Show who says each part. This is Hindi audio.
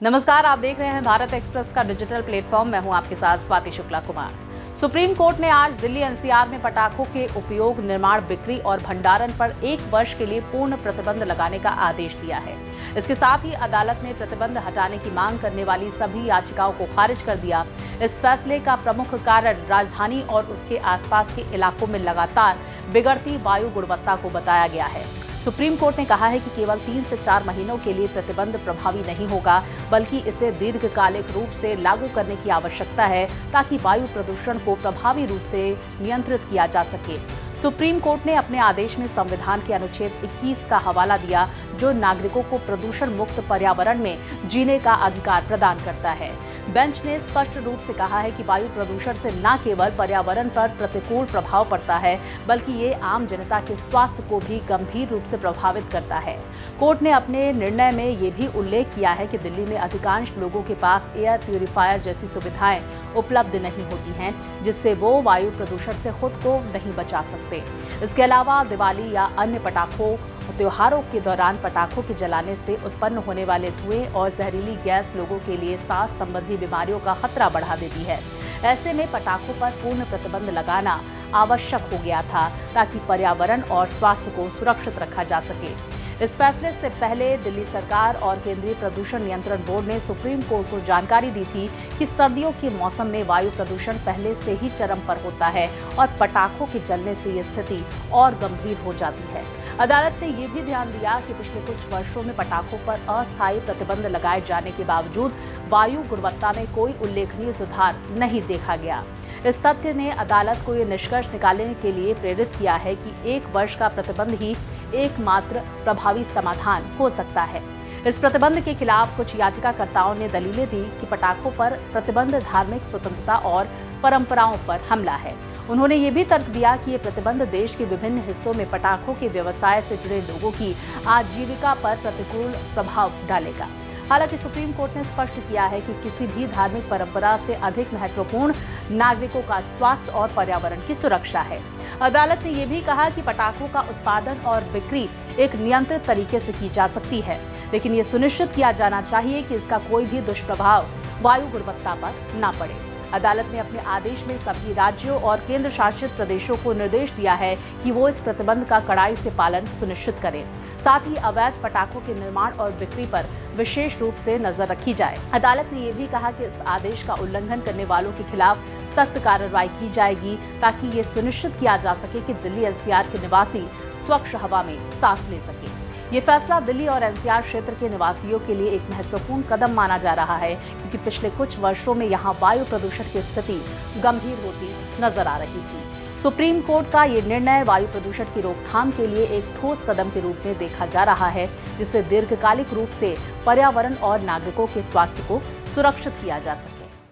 Speaker 1: नमस्कार, आप देख रहे हैं भारत एक्सप्रेस का डिजिटल प्लेटफॉर्म। मैं हूं आपके साथ स्वाति शुक्ला कुमार। सुप्रीम कोर्ट ने आज दिल्ली एनसीआर में पटाखों के उपयोग, निर्माण, बिक्री और भंडारण पर 1 वर्ष के लिए पूर्ण प्रतिबंध लगाने का आदेश दिया है। इसके साथ ही अदालत ने प्रतिबंध हटाने की मांग करने वाली सभी याचिकाओं को खारिज कर दिया। इस फैसले का प्रमुख कारण राजधानी और उसके आसपास के इलाकों में लगातार बिगड़ती वायु गुणवत्ता को बताया गया है। सुप्रीम कोर्ट ने कहा है कि केवल 3 से 4 महीनों के लिए प्रतिबंध प्रभावी नहीं होगा, बल्कि इसे दीर्घकालिक रूप से लागू करने की आवश्यकता है ताकि वायु प्रदूषण को प्रभावी रूप से नियंत्रित किया जा सके। सुप्रीम कोर्ट ने अपने आदेश में संविधान के अनुच्छेद 21 का हवाला दिया, जो नागरिकों को प्रदूषण मुक्त पर्यावरण में जीने का अधिकार प्रदान करता है। बेंच ने स्पष्ट रूप से कहा है कि वायु प्रदूषण से न केवल पर्यावरण पर प्रतिकूल प्रभाव पड़ता है, बल्कि ये आम जनता के स्वास्थ्य को भी गंभीर रूप से प्रभावित करता है। कोर्ट ने अपने निर्णय में ये भी उल्लेख किया है कि दिल्ली में अधिकांश लोगों के पास एयर प्यूरिफायर जैसी सुविधाएं उपलब्ध नहीं होती हैं, जिससे वो वायु प्रदूषण से खुद को नहीं बचा सकते। इसके अलावा दिवाली या अन्य त्योहारों के दौरान पटाखों के जलाने से उत्पन्न होने वाले धुएं और जहरीली गैस लोगों के लिए सांस संबंधी बीमारियों का खतरा बढ़ा देती है। ऐसे में पटाखों पर पूर्ण प्रतिबंध लगाना आवश्यक हो गया था ताकि पर्यावरण और स्वास्थ्य को सुरक्षित रखा जा सके। इस फैसले से पहले दिल्ली सरकार और केंद्रीय प्रदूषण नियंत्रण बोर्ड ने सुप्रीम कोर्ट को जानकारी दी थी कि सर्दियों के मौसम में वायु प्रदूषण पहले से ही चरम पर होता है और पटाखों के जलने से ये स्थिति और गंभीर हो जाती है। अदालत ने ये भी ध्यान दिया कि पिछले कुछ वर्षों में पटाखों पर अस्थायी प्रतिबंध लगाए जाने के बावजूद वायु गुणवत्ता में कोई उल्लेखनीय सुधार नहीं देखा गया। इस तथ्य ने अदालत को ये निष्कर्ष निकालने के लिए प्रेरित किया है कि 1 वर्ष का प्रतिबंध ही एकमात्र प्रभावी समाधान हो सकता है। इस प्रतिबंध के खिलाफ कुछ याचिकाकर्ताओं ने दलीलें दी कि पटाखों पर प्रतिबंध धार्मिक स्वतंत्रता और परंपराओं पर हमला है। उन्होंने ये भी तर्क दिया कि ये प्रतिबंध देश के विभिन्न हिस्सों में पटाखों के व्यवसाय से जुड़े लोगों की आजीविका पर प्रतिकूल प्रभाव डालेगा। हालांकि सुप्रीम कोर्ट ने स्पष्ट किया है कि किसी भी धार्मिक परंपरा से अधिक महत्वपूर्ण नागरिकों का स्वास्थ्य और पर्यावरण की सुरक्षा है। अदालत ने यह भी कहा कि पटाखों का उत्पादन और बिक्री एक नियंत्रित तरीके से की जा सकती है, लेकिन ये सुनिश्चित किया जाना चाहिए कि इसका कोई भी दुष्प्रभाव वायु गुणवत्ता पर न पड़े। अदालत ने अपने आदेश में सभी राज्यों और केंद्र शासित प्रदेशों को निर्देश दिया है कि वो इस प्रतिबंध का कड़ाई से पालन सुनिश्चित करें। साथ ही अवैध पटाखों के निर्माण और बिक्री पर विशेष रूप से नजर रखी जाए। अदालत ने ये भी कहा कि इस आदेश का उल्लंघन करने वालों के खिलाफ सख्त कार्रवाई की जाएगी ताकि ये सुनिश्चित किया जा सके कि दिल्ली एनसीआर के निवासी स्वच्छ हवा में सांस ले सके। ये फैसला दिल्ली और एनसीआर क्षेत्र के निवासियों के लिए एक महत्वपूर्ण कदम माना जा रहा है, क्योंकि पिछले कुछ वर्षों में यहाँ वायु प्रदूषण की स्थिति गंभीर होती नजर आ रही थी। सुप्रीम कोर्ट का ये निर्णय वायु प्रदूषण की रोकथाम के लिए एक ठोस कदम के रूप में देखा जा रहा है, जिससे दीर्घकालिक रूप से पर्यावरण और नागरिकों के स्वास्थ्य को सुरक्षित किया जा सके।